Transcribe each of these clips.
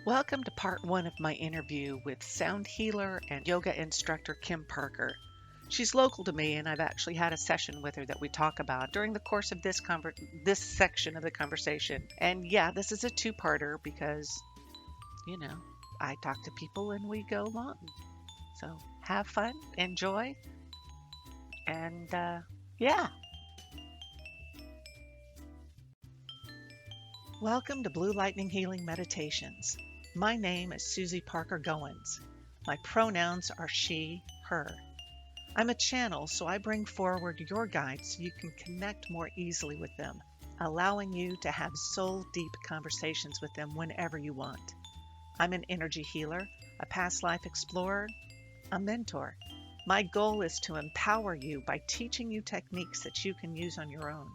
Welcome to part one of my interview with sound healer and yoga instructor Kim Parker. She's local to me, and I've actually had a session with her that we talk about during the course of this section of the conversation. And yeah, this is a two-parter because, I talk to people and we go long. So have fun, enjoy, and yeah. Welcome to Blue Lightning Healing Meditations. My name is Susie Parker Goins. My pronouns are she, her. I'm a channel, so I bring forward your guides so you can connect more easily with them, allowing you to have soul-deep conversations with them whenever you want. I'm an energy healer, a past life explorer, a mentor. My goal is to empower you by teaching you techniques that you can use on your own.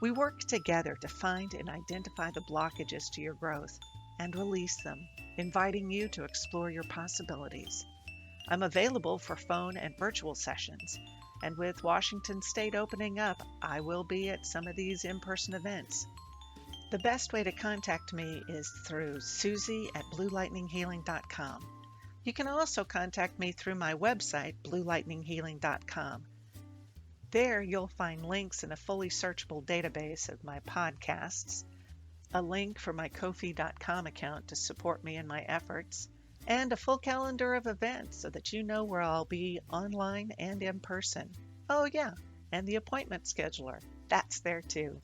We work together to find and identify the blockages to your growth and release them, inviting you to explore your possibilities. I'm available for phone and virtual sessions, and with Washington State opening up, I will be at some of these in-person events. The best way to contact me is through susie@bluelightninghealing.com. You can also contact me through my website, bluelightninghealing.com. There you'll find links in a fully searchable database of my podcasts, a link for my Ko-fi.com account to support me in my efforts, and a full calendar of events so that you know where I'll be online and in person. Oh yeah, and the appointment scheduler. That's there too.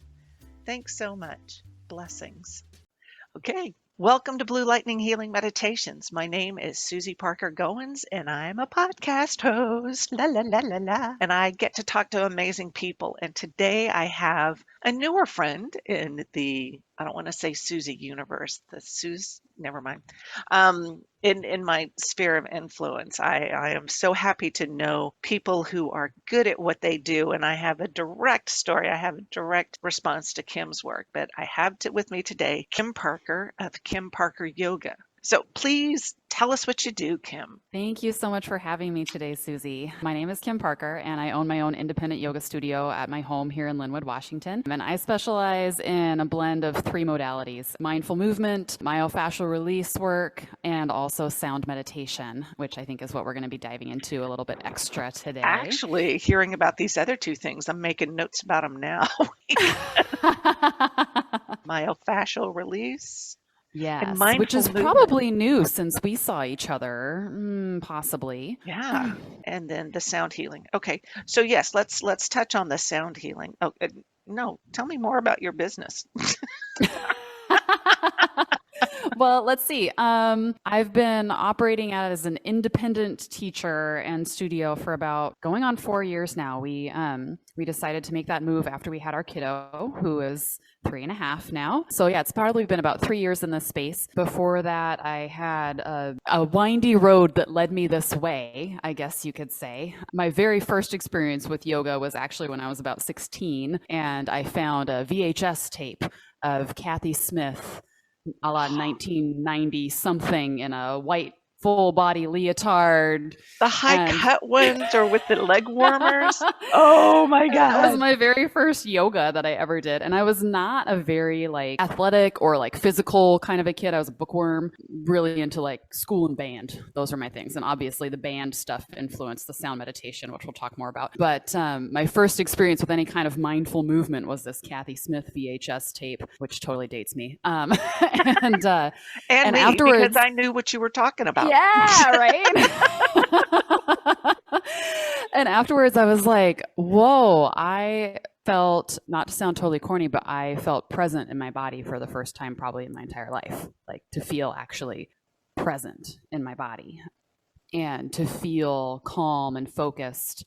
Thanks so much. Blessings. Okay, welcome to Blue Lightning Healing Meditations. My name is Susie Parker Goins, and I'm a podcast host. La la la la la. And I get to talk to amazing people. And today I have a newer friend in the, I don't want to say Susie universe, never mind. In my sphere of influence, I am so happy to know people who are good at what they do, and I have a direct story. I have a direct response to Kim's work, but I have with me today Kim Parker of Kim Parker Yoga. So please tell us what you do, Kim. Thank you so much for having me today, Susie. My name is Kim Parker, and I own my own independent yoga studio at my home here in Linwood, Washington. And I specialize in a blend of three modalities: mindful movement, myofascial release work, and also sound meditation, which I think is what we're going to be diving into a little bit extra today. Actually, hearing about these other two things, I'm making notes about them now. Myofascial release. Yes, which is probably new since we saw each other, possibly. Yeah, and then the sound healing. Okay, so yes, let's touch on the sound healing. Oh, no, tell me more about your business. Well, let's see. I've been operating as an independent teacher and studio for about going on 4 years now. We decided to make that move after we had our kiddo, who is 3.5 now. So yeah, it's probably been about 3 years in this space. Before that, I had a windy road that led me this way, I guess you could say. My very first experience with yoga was actually when I was about 16, and I found a VHS tape of Kathy Smith, a la 1990 something, in a white full body leotard. The high cut ones or with the leg warmers? Oh my God. That was my very first yoga that I ever did. And I was not a very athletic or physical kind of a kid. I was a bookworm, really into school and band. Those are my things. And obviously the band stuff influenced the sound meditation, which we'll talk more about. But my first experience with any kind of mindful movement was this Kathy Smith VHS tape, which totally dates me. And me, afterwards, because I knew what you were talking about. Yeah, right? And afterwards I was like, whoa, I felt, not to sound totally corny, but I felt present in my body for the first time probably in my entire life. To feel actually present in my body and to feel calm and focused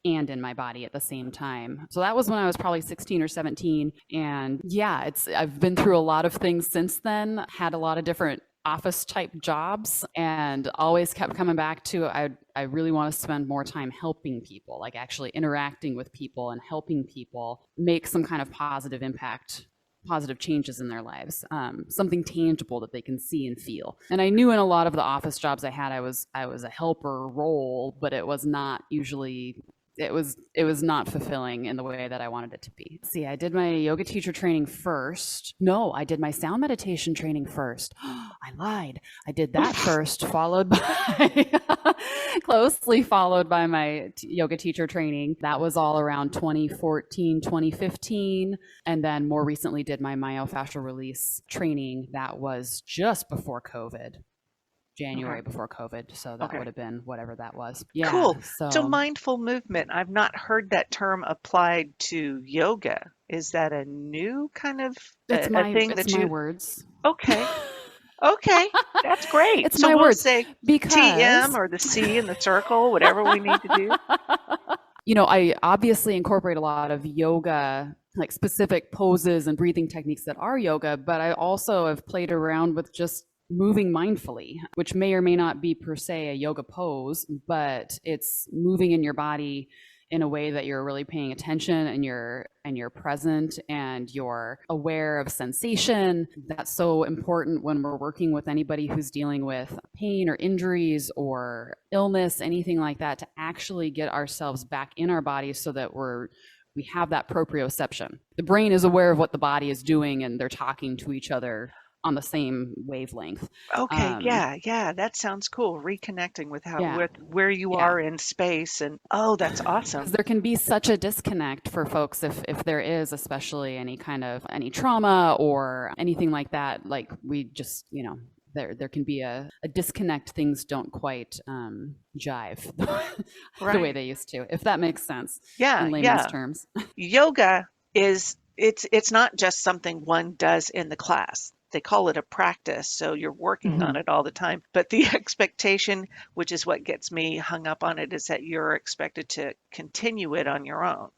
and in my body at the same time. So that was when I was probably 16 or 17. And yeah, I've been through a lot of things since then, had a lot of different office type jobs, and always kept coming back to I really want to spend more time helping people, actually interacting with people and helping people make some kind of positive impact, positive changes in their lives, something tangible that they can see and feel. And I knew in a lot of the office jobs I had, I was a helper role, but it was not usually it was not fulfilling in the way that I wanted it to be. See, I did my yoga teacher training first. No, I did my sound meditation training first. I lied. I did that first, followed by closely followed by my yoga teacher training. That was all around 2014, 2015. And then more recently did my myofascial release training. That was just before COVID. January before COVID. So that would have been whatever that was. Yeah. Cool. So mindful movement, I've not heard that term applied to yoga. Is that a new kind of a thing that you... my words. Okay. Okay. That's great. It's so my we'll words. say Because TM or the C in the circle, whatever we need to do. You know, I obviously incorporate a lot of yoga, like specific poses and breathing techniques that are yoga, but I also have played around with just moving mindfully, which may or may not be per se a yoga pose, but it's moving in your body in a way that you're really paying attention and you're present and you're aware of sensation. That's so important when we're working with anybody who's dealing with pain or injuries or illness, anything like that, to actually get ourselves back in our bodies so that we have that proprioception. The brain is aware of what the body is doing and they're talking to each other on the same wavelength. Okay, yeah, that sounds cool. Reconnecting with with where you are in space, and that's awesome. There can be such a disconnect for folks if there is, especially any trauma or anything like that. Like we just, there can be a disconnect. Things don't quite jive the way they used to, if that makes sense. Yeah, in layman's terms. Yoga is it's not just something one does in the class. They call it a practice, so you're working on it all the time. But the expectation, which is what gets me hung up on it, is that you're expected to continue it on your own.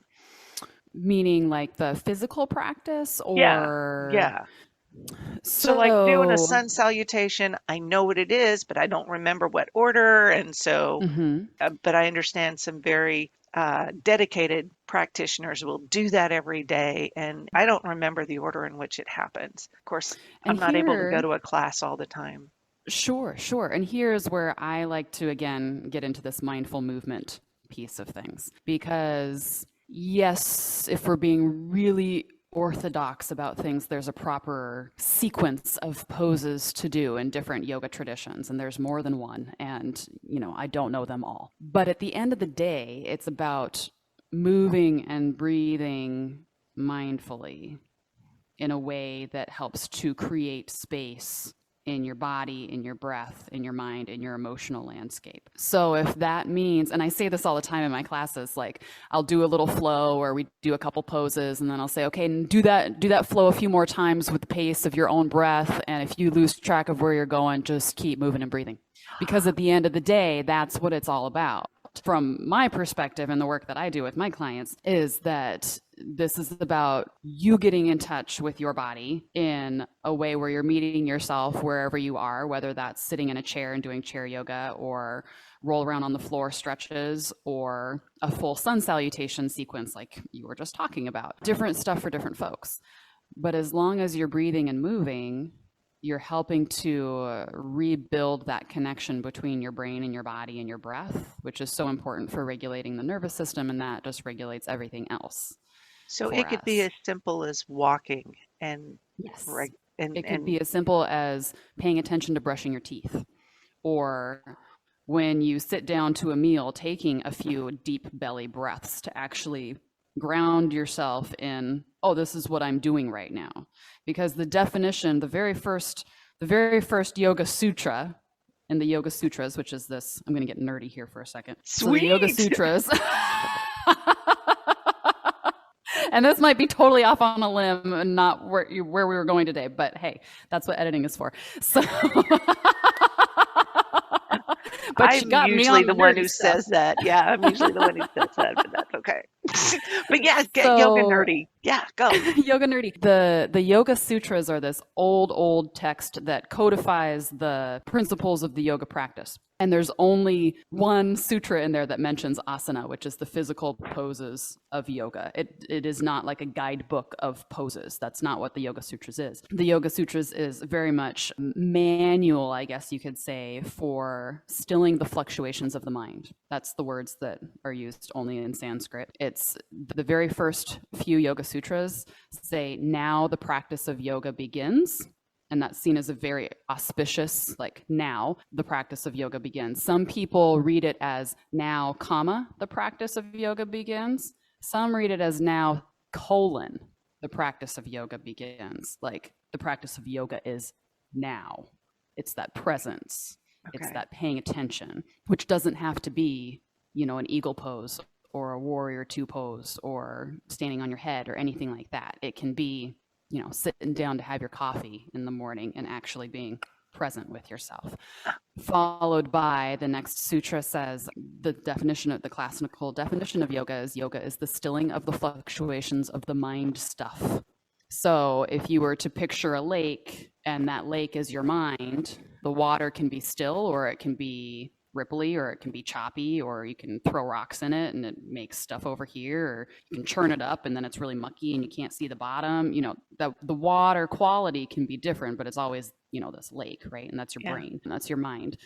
Meaning like the physical practice or... Yeah. So like doing a sun salutation, I know what it is, but I don't remember what order. And so, but I understand some very dedicated practitioners will do that every day, and I don't remember the order in which it happens. Of course, I'm not able to go to a class all the time. Sure. And here's where I like to, again, get into this mindful movement piece of things. Because yes, if we're being really orthodox about things, there's a proper sequence of poses to do in different yoga traditions, and there's more than one, and I don't know them all. But at the end of the day, it's about moving and breathing mindfully in a way that helps to create space in your body, in your breath, in your mind, in your emotional landscape. So if that means, and I say this all the time in my classes, like I'll do a little flow or we do a couple poses and then I'll say, okay, and do that flow a few more times with the pace of your own breath. And if you lose track of where you're going, just keep moving and breathing. Because at the end of the day, that's what it's all about. From my perspective and the work that I do with my clients is that this is about you getting in touch with your body in a way where you're meeting yourself wherever you are, whether that's sitting in a chair and doing chair yoga or roll around on the floor stretches or a full sun salutation sequence like you were just talking about. Different stuff for different folks. But as long as you're breathing and moving, you're helping to rebuild that connection between your brain and your body and your breath, which is so important for regulating the nervous system, and that just regulates everything else. So it could be as simple as walking and yes. It could be as simple as paying attention to brushing your teeth, or when you sit down to a meal, taking a few deep belly breaths to actually ground yourself in, oh, this is what I'm doing right now. Because the definition, the very first Yoga Sutra in the Yoga Sutras, which is this, I'm going to get nerdy here for a second. Sweet. So the Yoga Sutras, and this might be totally off on a limb and not where we were going today, but hey, that's what editing is for. So, but I'm usually the one who says that. Yeah, I'm usually the one who says that, but that's okay. But yeah, get yoga nerdy. Yeah, go. Yoga nerdy. The Yoga Sutras are this old text that codifies the principles of the yoga practice. And there's only one sutra in there that mentions asana, which is the physical poses of yoga. It is not like a guidebook of poses. That's not what the Yoga Sutras is. The Yoga Sutras is very much manual, I guess you could say, for stilling the fluctuations of the mind. That's the words that are used only in Sanskrit. It's the very first few Yoga Sutras say, now the practice of yoga begins. And that's seen as a very auspicious, like, now the practice of yoga begins. Some people read it as now, comma, the practice of yoga begins. Some read it as now, colon, the practice of yoga begins. Like, the practice of yoga is now. It's that presence. Okay. It's that paying attention, which doesn't have to be, an eagle pose or a warrior two pose or standing on your head or anything like that. It can be, sitting down to have your coffee in the morning and actually being present with yourself. Followed by the next sutra says the classical definition of yoga is the stilling of the fluctuations of the mind stuff. So if you were to picture a lake and that lake is your mind, the water can be still or it can be ripply or it can be choppy, or you can throw rocks in it and it makes stuff over here, or you can churn it up and then it's really mucky and you can't see the bottom. The water quality can be different, but it's always, this lake, right? And that's your brain and that's your mind.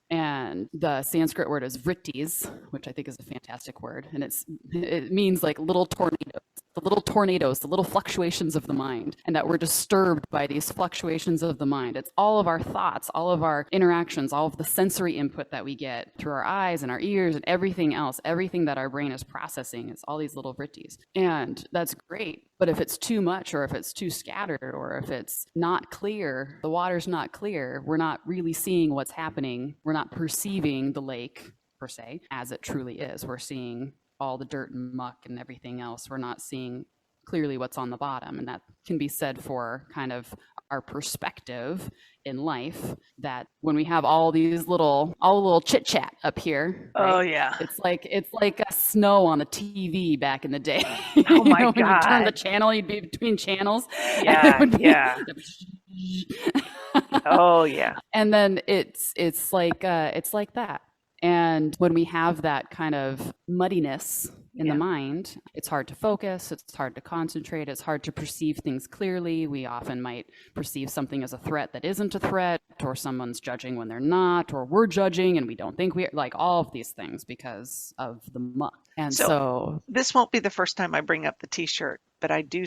And the Sanskrit word is vrittis, which I think is a fantastic word. And it means like little tornadoes, the little fluctuations of the mind, and that we're disturbed by these fluctuations of the mind. It's all of our thoughts, all of our interactions, all of the sensory input that we get through our eyes and our ears and everything else, everything that our brain is processing. It's all these little vrittis. And that's great. But if it's too much, or if it's too scattered, or if it's not clear, the water's not clear, we're not really seeing what's happening. We're not perceiving the lake, per se, as it truly is. We're seeing all the dirt and muck and everything else. We're not seeing clearly what's on the bottom. And that can be said for kind of our perspective in life, that when we have all the little chit chat up here, right? Oh yeah. It's like a snow on a TV back in the day. Oh my when God. you turn the channel, you'd be between channels. Yeah. Oh yeah. And then it's like that. And when we have that kind of muddiness in the mind, it's hard to focus, it's hard to concentrate, it's hard to perceive things clearly. We often might perceive something as a threat that isn't a threat, or someone's judging when they're not, or we're judging and we don't think we're, like, all of these things because of the muck. And so this won't be the first time I bring up the t-shirt, but I do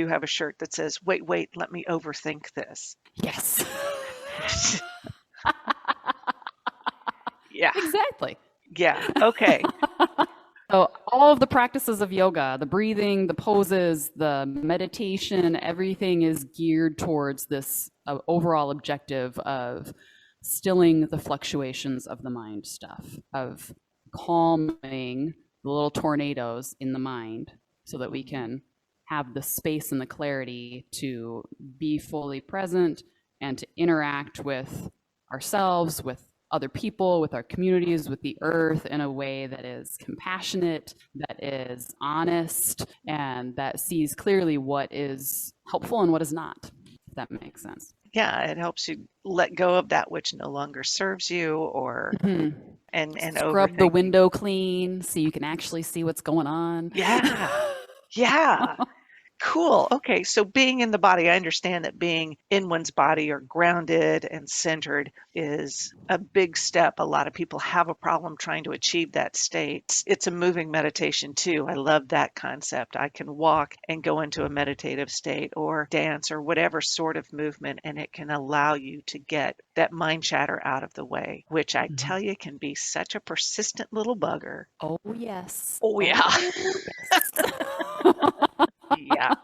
have a shirt that says, wait, let me overthink this. Yes. Yeah. Exactly. Yeah. Okay. So all of the practices of yoga, the breathing, the poses, the meditation, everything is geared towards this overall objective of stilling the fluctuations of the mind stuff, of calming the little tornadoes in the mind so that we can have the space and the clarity to be fully present and to interact with ourselves, with other people, with our communities, with the earth in a way that is compassionate, that is honest, and that sees clearly what is helpful and what is not, if that makes sense. Yeah, it helps you let go of that which no longer serves you, or and scrub the window clean so you can actually see what's going on. Yeah. Cool. Okay. So being in the body, I understand that being in one's body or grounded and centered is a big step. A lot of people have a problem trying to achieve that state. It's a moving meditation too. I love that concept. I can walk and go into a meditative state or dance or whatever sort of movement, and it can allow you to get that mind chatter out of the way, which I tell you can be such a persistent little bugger. Oh, yes. Oh, yeah. Yes. Yeah.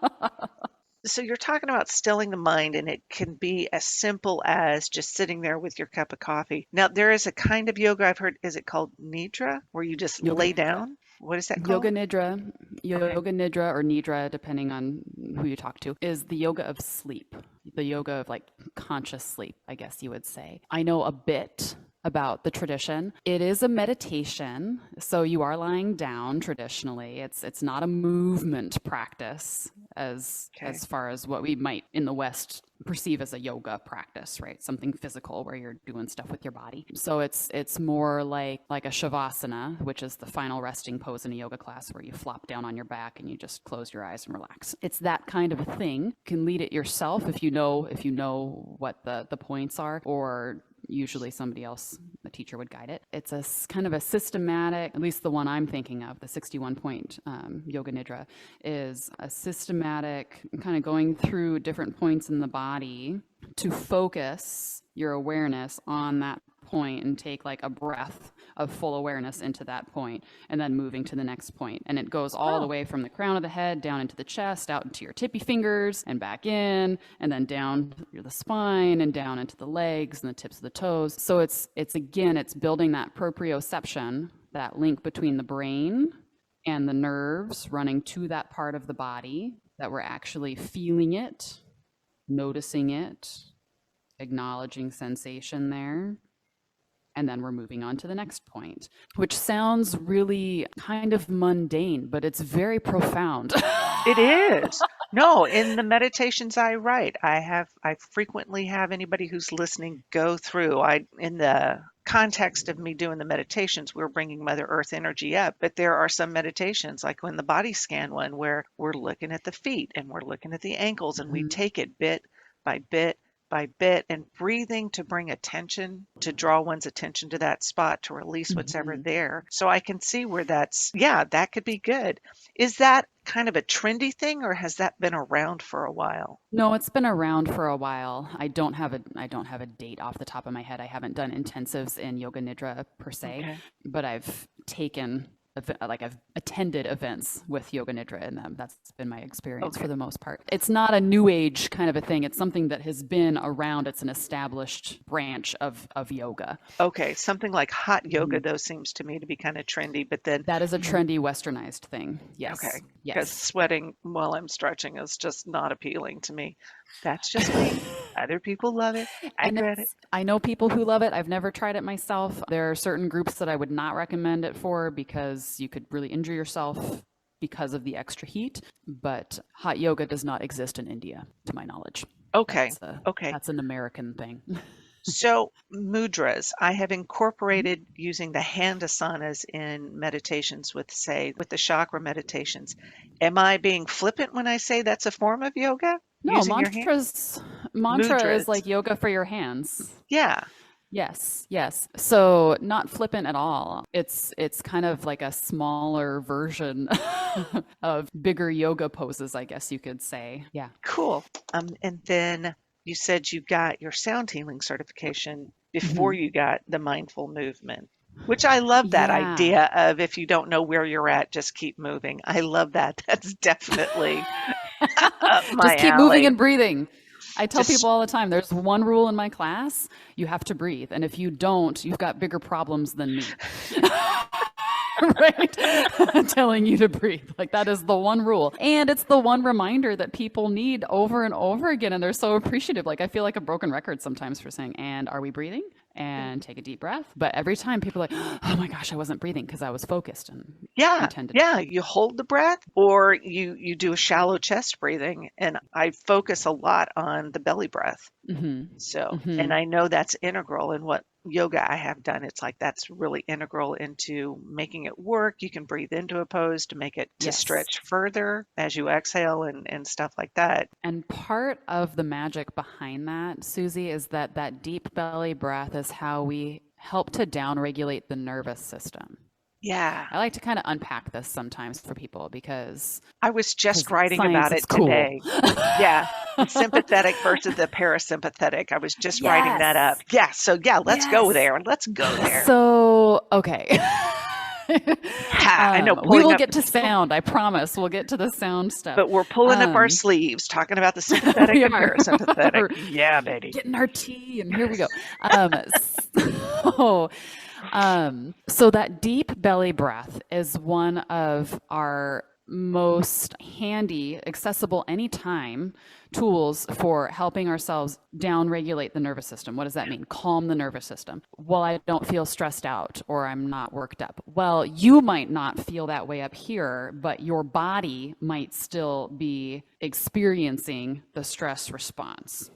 So you're talking about stilling the mind, and it can be as simple as just sitting there with your cup of coffee. Now, there is a kind of yoga I've heard, is it called Nidra, where you just lay down? What is that called? Yoga Nidra or Nidra, depending on who you talk to, is the yoga of sleep, the yoga of like conscious sleep, I guess you would say. I know a bit about the tradition. It is a meditation, so you are lying down traditionally. It's not a movement practice as far as what we might in the West perceive as a yoga practice, right? Something physical where you're doing stuff with your body. So it's more like a shavasana, which is the final resting pose in a yoga class where you flop down on your back and you just close your eyes and relax. It's that kind of a thing. You can lead it yourself if you know what the points are, or usually somebody else, a teacher, would guide it. It's a kind of a systematic, at least the one I'm thinking of, the 61 point Yoga Nidra, is a systematic kind of going through different points in the body to focus your awareness on that point and take like a breath of full awareness into that point and then moving to the next point. And it goes all the way from the crown of the head down into the chest, out into your tippy fingers and back in, and then down the spine and down into the legs and the tips of the toes. So it's building that proprioception, that link between the brain and the nerves running to that part of the body, that we're actually feeling it, noticing it, acknowledging sensation there. And then we're moving on to the next point, which sounds really kind of mundane, but it's very profound. It is. No, in the meditations I write, I frequently have anybody who's listening go through. In the context of me doing the meditations, we're bringing Mother Earth energy up, but there are some meditations, like in the body scan one, where we're looking at the feet and we're looking at the ankles, and we take it bit by bit by bit, and breathing to bring attention, to draw one's attention to that spot, to release what's ever there. So I can see where that could be good. Is that kind of a trendy thing, or has that been around for a while? No, it's been around for a while. I don't have a date off the top of my head. I haven't done intensives in Yoga Nidra per se, but I've attended events with Yoga Nidra in them. That's been my experience for the most part. It's not a new age kind of a thing. It's something that has been around. It's an established branch of yoga. Okay, something like hot yoga, though, seems to me to be kind of trendy, but then... That is a trendy westernized thing, yes. Okay, yes. Because sweating while I'm stretching is just not appealing to me. That's just me. Other people love it. I get it. I know people who love it. I've never tried it myself. There are certain groups that I would not recommend it for because you could really injure yourself because of the extra heat. But hot yoga does not exist in India, to my knowledge. Okay. That's an American thing. So mudras, I have incorporated using the hand asanas in meditations with the chakra meditations. Am I being flippant when I say that's a form of yoga? No, mantra is like yoga for your hands. Yeah. Yes. So not flippant at all. It's kind of like a smaller version of bigger yoga poses, I guess you could say. Yeah. Cool. And then you said you got your sound healing certification before you got the mindful movement, which I love that idea of, if you don't know where you're at, just keep moving. I love that. That's definitely just keep moving and breathing. I tell people all the time, there's one rule in my class: you have to breathe. And if you don't, you've got bigger problems than me. Right? Telling you to breathe. Like, that is the one rule. And it's the one reminder that people need over and over again. And they're so appreciative. Like, I feel like a broken record sometimes for saying, and are we breathing? And take a deep breath. But every time people are like, oh my gosh, I wasn't breathing because I was focused and intended. Yeah. You hold the breath, or you do a shallow chest breathing. And I focus a lot on the belly breath. So, and I know that's integral in what yoga I have done. It's like that's really integral into making it work. You can breathe into a pose to make it to stretch further as you exhale and stuff like that. And part of the magic behind that, Susie, is that deep belly breath is how we help to downregulate the nervous system. Yeah. I like to kind of unpack this sometimes for people because I was just writing about it today. Yeah. The sympathetic versus the parasympathetic. I was just writing that up. Yeah. So let's go there. Let's go there. So, okay. I know. We will get to sound. I promise. We'll get to the sound stuff. But we're pulling up our sleeves, talking about the sympathetic and parasympathetic. Yeah, baby. Getting our tea, and here we go. So that deep belly breath is one of our most handy, accessible anytime tools for helping ourselves down regulate the nervous system. What does that mean? Calm the nervous system. Well, I don't feel stressed out or I'm not worked up. Well, you might not feel that way up here, but your body might still be experiencing the stress response.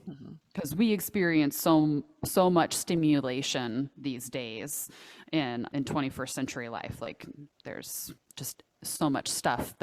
Because we experience so much stimulation these days in 21st century life. Like there's just so much stuff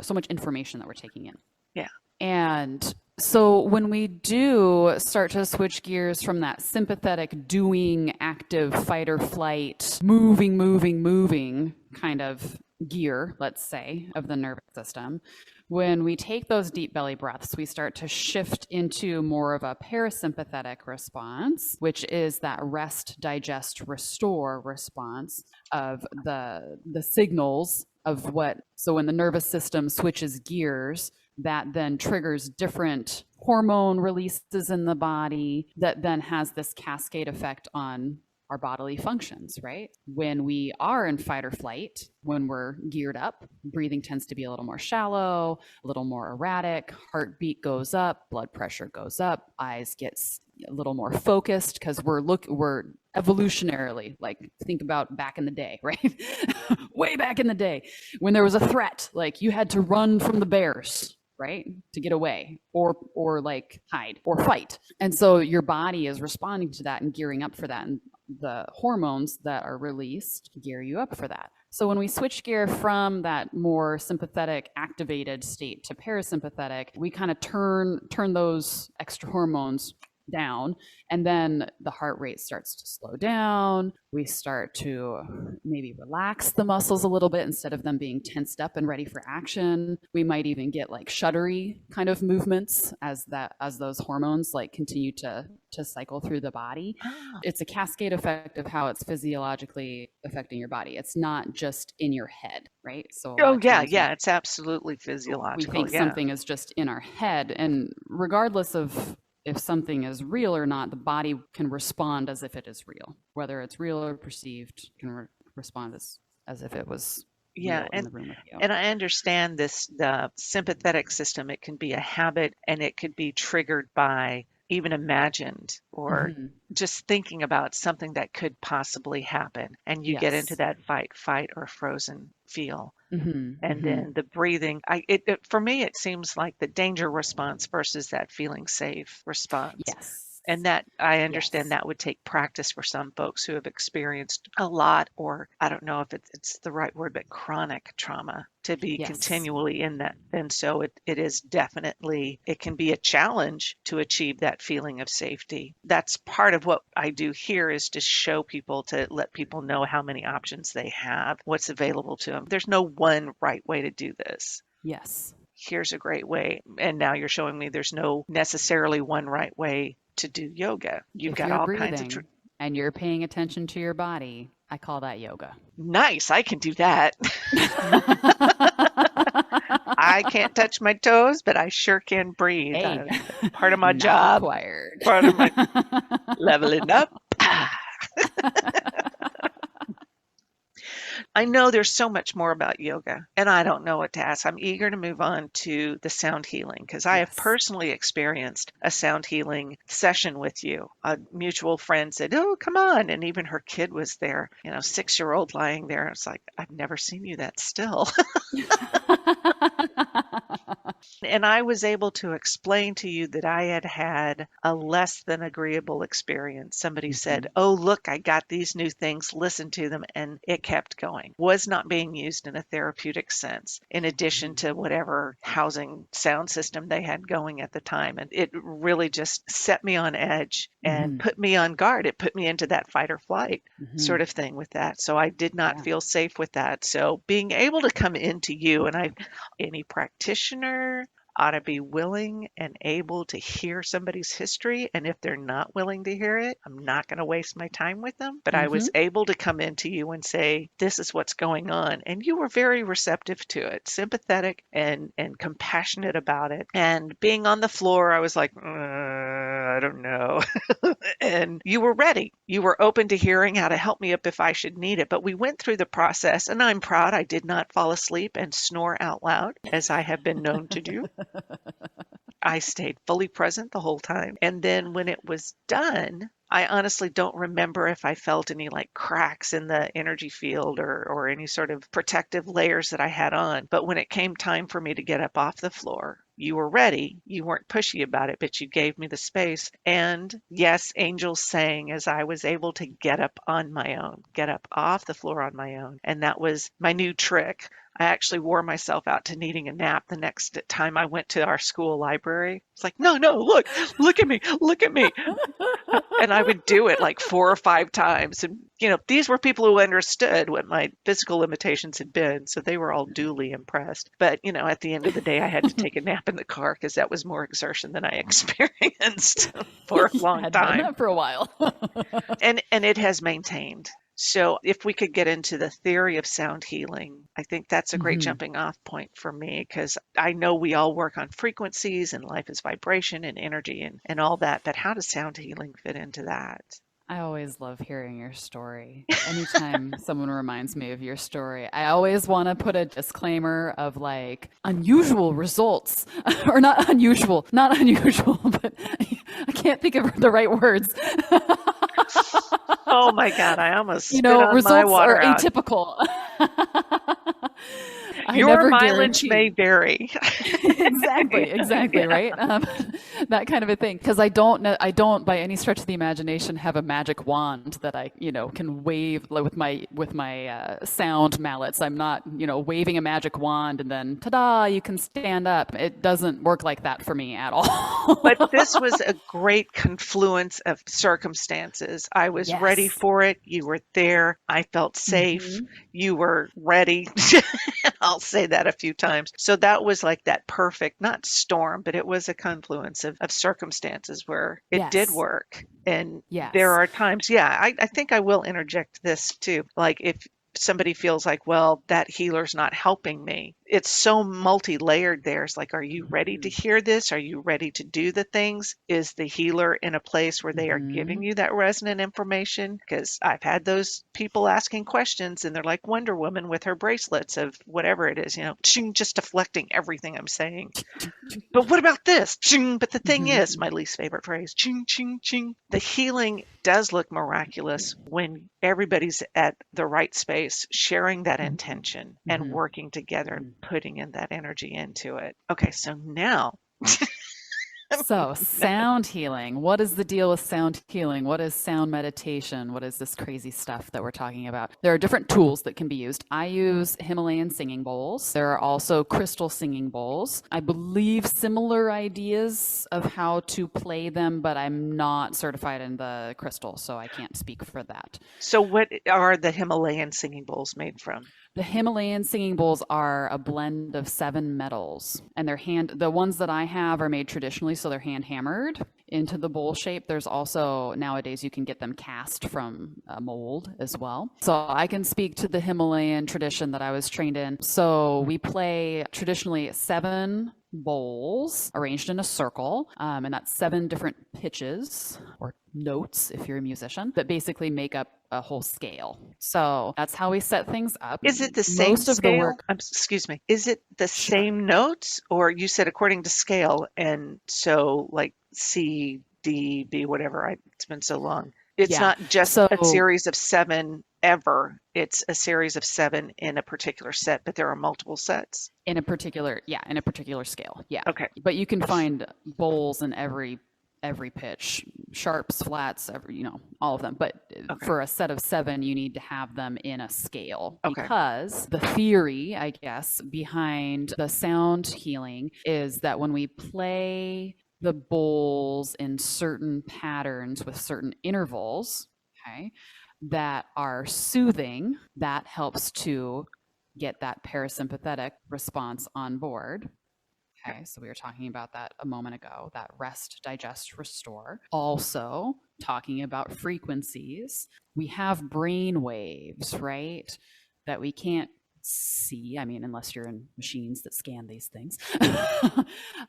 so much information that we're taking in. Yeah. And so when we do start to switch gears from that sympathetic doing, active fight or flight, moving kind of gear, let's say, of the nervous system, when we take those deep belly breaths, we start to shift into more of a parasympathetic response, which is that rest, digest, restore response of the signals of what. So when the nervous system switches gears, that then triggers different hormone releases in the body that then has this cascade effect on our bodily functions, right? When we are in fight or flight, when we're geared up, breathing tends to be a little more shallow, a little more erratic, heartbeat goes up, blood pressure goes up, eyes get a little more focused because we're evolutionarily, like think about back in the day, right? Way back in the day when there was a threat, like you had to run from the bears, right, to get away or like hide or fight. And so your body is responding to that and gearing up for that. And the hormones that are released gear you up for that. So when we switch gear from that more sympathetic activated state to parasympathetic, we kind of turn those extra hormones down, and then the heart rate starts to slow down. We start to maybe relax the muscles a little bit instead of them being tensed up and ready for action. We might even get like shuddery kind of movements as those hormones like continue to cycle through the body. It's a cascade effect of how it's physiologically affecting your body. It's not just in your head, right? So It's absolutely physiological. We think something is just in our head, and regardless of if something is real or not, the body can respond as if it is real. Whether it's real or perceived, can respond as if it was real in the room with you. And I understand the sympathetic system, it can be a habit and it could be triggered by even imagined or just thinking about something that could possibly happen. And you get into that fight or frozen feel. And then the breathing, for me, it seems like the danger response versus that feeling safe response. Yes. And that I understand that would take practice for some folks who have experienced a lot, or I don't know if it's the right word, but chronic trauma to be continually in that. And so it is definitely, it can be a challenge to achieve that feeling of safety. That's part of what I do here, is to show people, to let people know how many options they have, what's available to them. There's no one right way to do this. Yes. Here's a great way. And now you're showing me there's no necessarily one right way to do yoga. You've got all kinds of and you're paying attention to your body. I call that yoga. Nice. I can do that. I can't touch my toes, but I sure can breathe. Hey. Part of my job. Required. Part of my leveling up. I know there's so much more about yoga, and I don't know what to ask. I'm eager to move on to the sound healing, because I have personally experienced a sound healing session with you. A mutual friend said, "Oh, come on." And even her kid was there, 6-year-old lying there. It's like, I've never seen you that still. And I was able to explain to you that I had had a less than agreeable experience. Somebody said, "Oh, look, I got these new things, listen to them," and it kept going. Was not being used in a therapeutic sense, in addition to whatever housing sound system they had going at the time. And it really just set me on edge and put me on guard. It put me into that fight or flight sort of thing with that. So I did not feel safe with that. So being able to come into you, and any practitioner ought to be willing and able to hear somebody's history. And if they're not willing to hear it, I'm not going to waste my time with them. But I was able to come into you and say, this is what's going on. And you were very receptive to it, sympathetic and compassionate about it. And being on the floor, I was like, I don't know. And you were ready. You were open to hearing how to help me up if I should need it. But we went through the process, and I'm proud I did not fall asleep and snore out loud, as I have been known to do. I stayed fully present the whole time. And then when it was done, I honestly don't remember if I felt any like cracks in the energy field or any sort of protective layers that I had on. But when it came time for me to get up off the floor, you were ready. You weren't pushy about it, but you gave me the space. And yes, angels sang as I was able to get up on my own, get up off the floor on my own. And that was my new trick. I actually wore myself out to needing a nap the next time I went to our school library. It's like, no, look at me, look at me. And I would do it like 4 or 5 times. And, these were people who understood what my physical limitations had been. So they were all duly impressed. But, at the end of the day, I had to take a nap in the car because that was more exertion than I experienced for a long Had done time. that for a while. And it has maintained. So if we could get into the theory of sound healing, I think that's a great jumping off point for me because I know we all work on frequencies and life is vibration and energy and all that, but how does sound healing fit into that? I always love hearing your story. Anytime someone reminds me of your story, I always want to put a disclaimer of like unusual results or not unusual, but I can't think of the right words. Oh my God, I almost spit on results my water are out. atypical. Your mileage may vary. Exactly, Yeah. right? That kind of a thing. Because I don't by any stretch of the imagination have a magic wand that I, can wave with my sound mallets. I'm not, waving a magic wand and then ta-da, you can stand up. It doesn't work like that for me at all. But this was a great confluence of circumstances. I was ready Yes. for it. You were there. I felt safe. You were ready. I'll say that a few times. So that was like that perfect, not storm, but it was a confluence of circumstances where it did Yes. work. And there Yes. are times, I think I will interject this too. Like if somebody feels like, well, that healer's not helping me. It's so multi-layered there. It's like, are you ready to hear this? Are you ready to do the things? Is the healer in a place where they are giving you that resonant information? Because I've had those people asking questions and they're like Wonder Woman with her bracelets of whatever it is, ching, just deflecting everything I'm saying. But what about this? Ching, but the thing is, my least favorite phrase, ching, ching, ching. The healing does look miraculous when everybody's at the right space, sharing that intention and working together and putting in that energy into it. Okay, so now. So, sound healing. What is the deal with sound healing? What is sound meditation? What is this crazy stuff that we're talking about? There are different tools that can be used. I use Himalayan singing bowls. There are also crystal singing bowls. I believe similar ideas of how to play them, but I'm not certified in the crystal, so I can't speak for that. So what are the Himalayan singing bowls made from? The Himalayan singing bowls are a blend of 7 metals, and the ones that I have are made traditionally, so they're hand hammered into the bowl shape. There's also, nowadays, you can get them cast from a mold as well. So I can speak to the Himalayan tradition that I was trained in. So we play traditionally 7 bowls arranged in a circle, and that's 7 different pitches or notes if you're a musician that basically make up a whole scale. So that's how we set things up. Is it the same Most of the scale? work, Excuse me. Is it the Sure. same notes, or you said according to scale, and so like C, D, B, whatever. It's been so long. It's Yeah. not just So a series of 7 ever. It's a series of 7 in a particular set, but there are multiple sets. in a particular scale. Yeah. Okay. But you can find bowls in every pitch, sharps, flats, all of them. But for a set of 7, you need to have them in a scale because the theory, I guess, behind the sound healing is that when we play the bowls in certain patterns with certain intervals, that are soothing, that helps to get that parasympathetic response on board. Okay, so we were talking about that a moment ago, that rest, digest, restore. Also, talking about frequencies, we have brain waves, right? That we can't see. I mean, unless you're in machines that scan these things.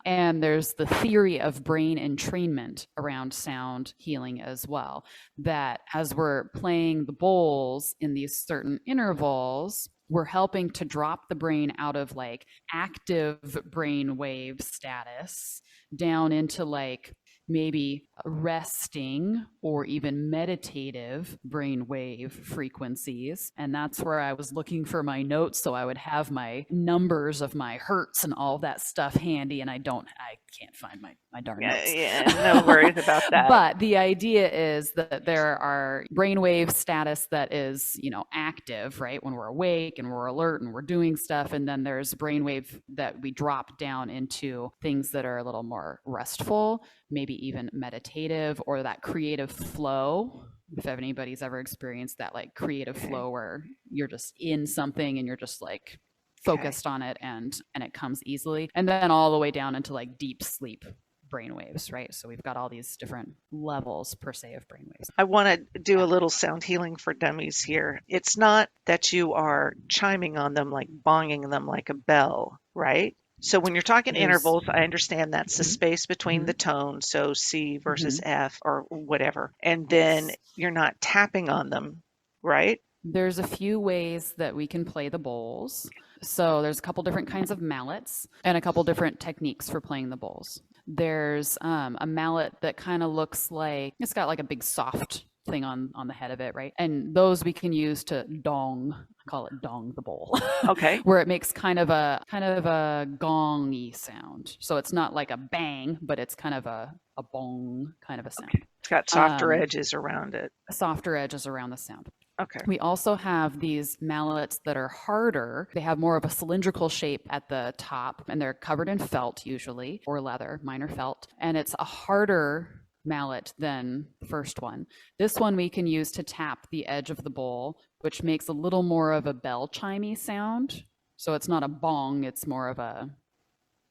And there's the theory of brain entrainment around sound healing as well, that as we're playing the bowls in these certain intervals, we're helping to drop the brain out of like active brain wave status down into like maybe resting or even meditative brainwave frequencies. And that's where I was looking for my notes, so I would have my numbers of my hertz and all that stuff handy, and I can't find my darn notes. Yeah, no worries about that. But the idea is that there are brainwave status that is, active, right? When we're awake and we're alert and we're doing stuff. And then there's brainwave that we drop down into things that are a little more restful, maybe even meditative, or that creative flow. If anybody's ever experienced that like creative flow where you're just in something and you're just like focused on it and it comes easily. And then all the way down into like deep sleep brainwaves, right? So we've got all these different levels per se of brainwaves. I want to do a little sound healing for dummies here. It's not that you are chiming on them, like bonging them like a bell, right? So when you're talking intervals, I understand that's the space between the tones, so C versus F or whatever. And then you're not tapping on them, right? There's a few ways that we can play the bowls. So there's a couple different kinds of mallets and a couple different techniques for playing the bowls. There's a mallet that kind of looks like, it's got like a big soft thing on the head of it, right? And those we can use to dong, I call it dong the bowl. Okay. Where it makes kind of a gong-y sound. So it's not like a bang, but it's kind of a bong kind of a sound. Okay. It's got softer edges around it. Softer edges around the sound. Okay. We also have these mallets that are harder. They have more of a cylindrical shape at the top, and they're covered in felt usually, or leather, minor felt. And it's a harder mallet than the first one. This one we can use to tap the edge of the bowl, which makes a little more of a bell chimey sound. So it's not a bong, it's more of a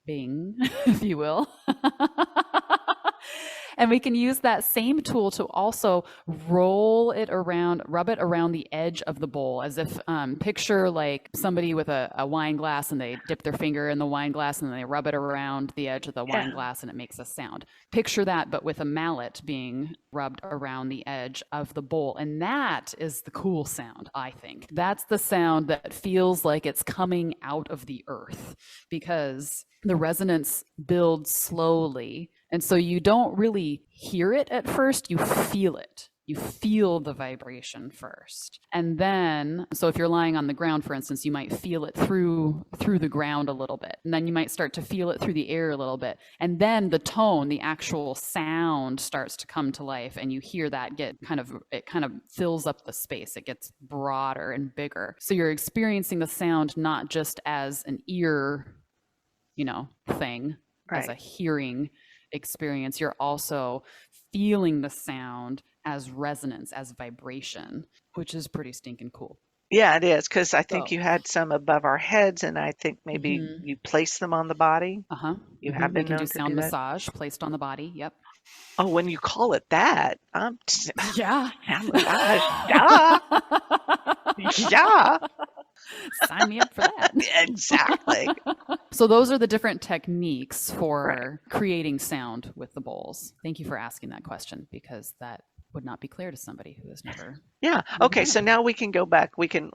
bing, if you will. And we can use that same tool to also roll it around, rub it around the edge of the bowl, as if picture like somebody with a wine glass and they dip their finger in the wine glass and then they rub it around the edge of the wine glass and it makes a sound. Picture that, but with a mallet being rubbed around the edge of the bowl. And that is the cool sound, I think. That's the sound that feels like it's coming out of the earth, because the resonance builds slowly. And so you don't really hear it at first, you feel it. You feel the vibration first. And then, so if you're lying on the ground, for instance, you might feel it through the ground a little bit. And then you might start to feel it through the air a little bit. And then the tone, the actual sound starts to come to life, and you hear that it kind of fills up the space. It gets broader and bigger. So you're experiencing the sound not just as an ear, thing, as a hearing experience. You're also feeling the sound as resonance, as vibration, which is pretty stinking cool. Yeah, it is, because I think you had some above our heads, and I think maybe you place them on the body. You have been known to do sound massage placed on the body. Yep. Oh, when you call it that, yeah, sound massage, yeah, yeah. Sign me up for that. Exactly. So those are the different techniques for creating sound with the bowls. Thank you for asking that question, because that would not be clear to somebody who has never. Yeah. Okay. So now we can go back. We can.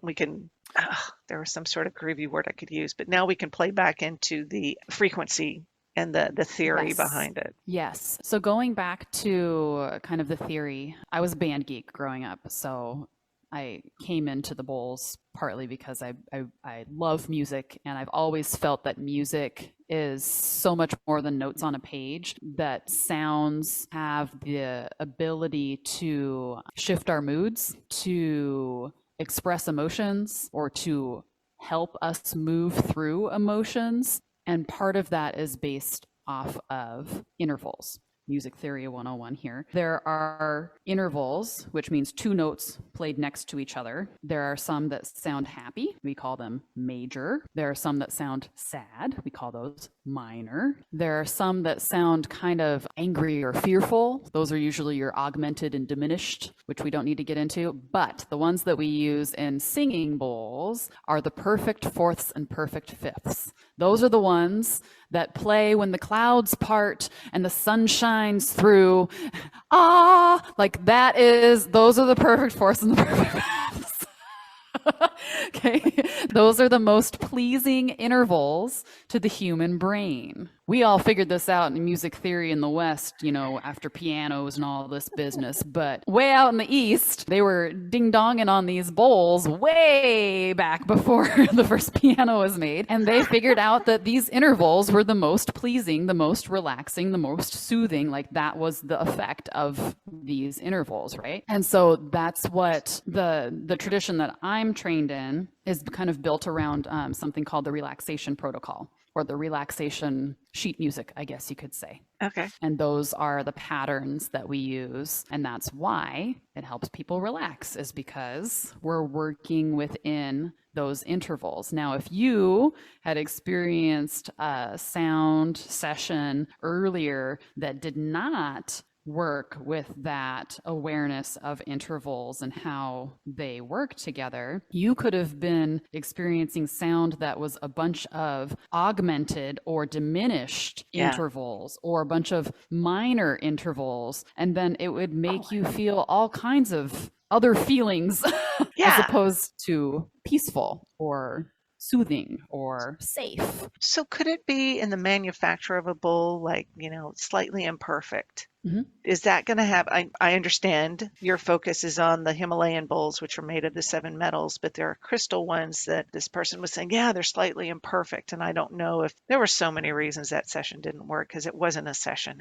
There was some sort of groovy word I could use, but now we can play back into the frequency and the theory behind it. Yes. So going back to kind of the theory, I was a band geek growing up, so I came into the bowls partly because I love music, and I've always felt that music is so much more than notes on a page, that sounds have the ability to shift our moods, to express emotions, or to help us move through emotions. And part of that is based off of intervals. Music Theory 101 here. There are intervals, which means two notes played next to each other. There are some that sound happy. We call them major. There are some that sound sad. We call those minor. There are some that sound kind of angry or fearful. Those are usually your augmented and diminished, which we don't need to get into. But the ones that we use in singing bowls are the perfect fourths and perfect fifths. Those are the ones that play when the clouds part and the sun shines through. Like those are the perfect fourths and the perfect fifths. Okay, those are the most pleasing intervals to the human brain. We all figured this out in music theory in the West, after pianos and all this business. But way out in the East, they were ding-donging on these bowls way back before the first piano was made. And they figured out that these intervals were the most pleasing, the most relaxing, the most soothing. Like that was the effect of these intervals, right? And so that's what the tradition that I'm trained in is kind of built around something called the Relaxation Protocol, or the relaxation sheet music, I guess you could say. Okay. And those are the patterns that we use. And that's why it helps people relax, is because we're working within those intervals. Now, if you had experienced a sound session earlier that did not work with that awareness of intervals and how they work together, you could have been experiencing sound that was a bunch of augmented or diminished intervals, or a bunch of minor intervals, and then it would make you feel all kinds of other feelings as opposed to peaceful or soothing or safe. So could it be in the manufacture of a bowl, like, slightly imperfect? Mm-hmm. Is that going to have, I understand your focus is on the Himalayan bowls, which are made of the 7 metals, but there are crystal ones that this person was saying, they're slightly imperfect. And I don't know if there were so many reasons that session didn't work, because it wasn't a session.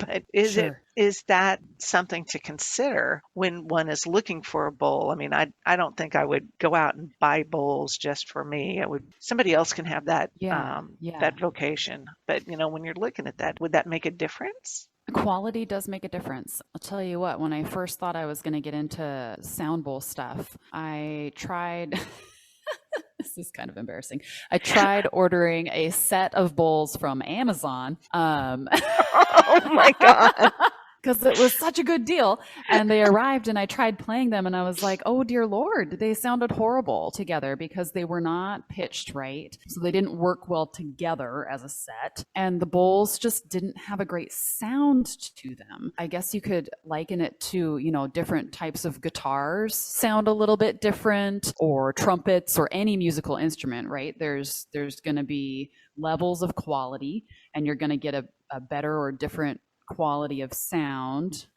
But is that something to consider when one is looking for a bowl? I mean, I don't think I would go out and buy bowls just for me. Somebody else can have that, that vocation. But, when you're looking at that, would that make a difference? Quality does make a difference. I'll tell you what, when I first thought I was going to get into sound bowl stuff, I tried, this is kind of embarrassing. I tried ordering a set of bowls from Amazon. Oh my God. Because it was such a good deal. And they arrived and I tried playing them and I was like, oh dear Lord, they sounded horrible together because they were not pitched right. So they didn't work well together as a set. And the bowls just didn't have a great sound to them. I guess you could liken it to, different types of guitars sound a little bit different, or trumpets, or any musical instrument, right? There's going to be levels of quality, and you're going to get a better or different quality of sound,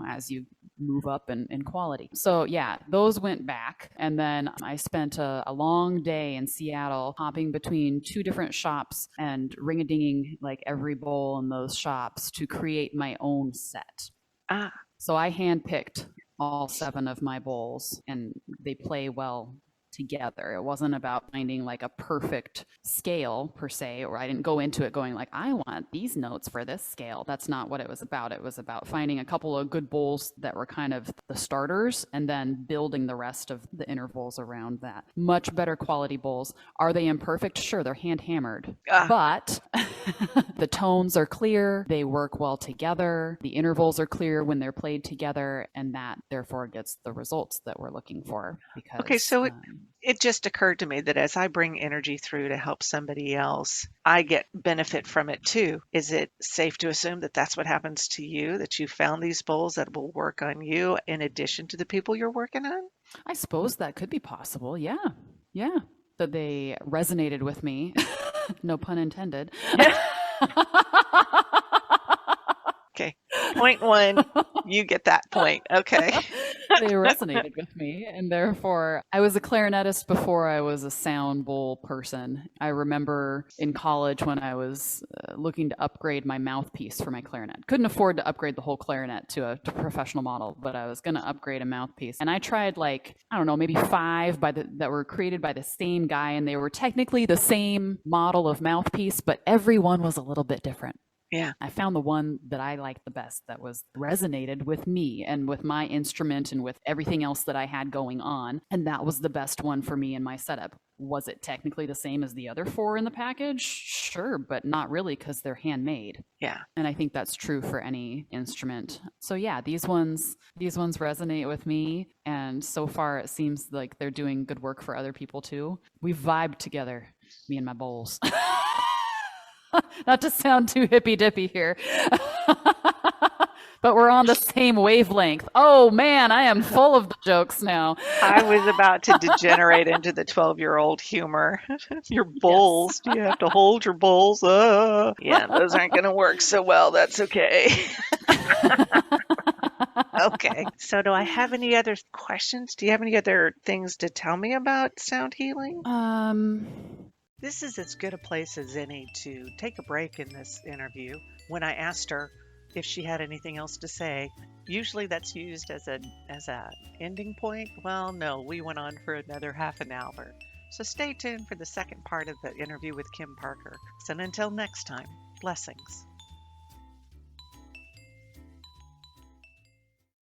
as you move up in quality. So those went back. And then I spent a long day in Seattle hopping between 2 different shops and ring-a-dinging like every bowl in those shops to create my own set. So I handpicked all 7 of my bowls, and they play well together. It wasn't about finding like a perfect scale per se, or I didn't go into it going like, I want these notes for this scale. That's not what it was about. It was about finding a couple of good bowls that were kind of the starters, and then building the rest of the intervals around that. Much better quality bowls. Are they imperfect? Sure, they're hand hammered, but the tones are clear. They work well together. The intervals are clear when they're played together, and that therefore gets the results that we're looking for. Because, okay, so it just occurred to me that as I bring energy through to help somebody else, I get benefit from it too. Is it safe to assume that that's what happens to you, that you found these bowls that will work on you in addition to the people you're working on? I suppose that could be possible. Yeah. That they resonated with me. No pun intended. Okay. Point 1, you get that point. Okay. They resonated with me, and therefore I was a clarinetist before I was a sound bowl person. I remember in college when I was looking to upgrade my mouthpiece for my clarinet. Couldn't afford to upgrade the whole clarinet to a professional model, but I was going to upgrade a mouthpiece. And I tried maybe 5 that were created by the same guy, and they were technically the same model of mouthpiece, but every one was a little bit different. Yeah. I found the one that I liked the best, that was resonated with me and with my instrument and with everything else that I had going on. And that was the best one for me in my setup. Was it technically the same as the other 4 in the package? Sure, but not really, because they're handmade. Yeah. And I think that's true for any instrument. So yeah, these ones resonate with me, and so far it seems like they're doing good work for other people too. We vibed together, me and my bowls. Not to sound too hippy dippy here. But we're on the same wavelength. Oh man, I am full of the jokes now. I was about to degenerate into the 12-year-old humor. Your bowls. Yes. You have to hold your bowls. Yeah, those aren't going to work so well. That's okay. Okay. So do I have any other questions? Do you have any other things to tell me about sound healing? This is as good a place as any to take a break in this interview. When I asked her if she had anything else to say, usually that's used as a ending point. Well, no, we went on for another half an hour. So stay tuned for the second part of the interview with Kim Parker. So until next time, blessings.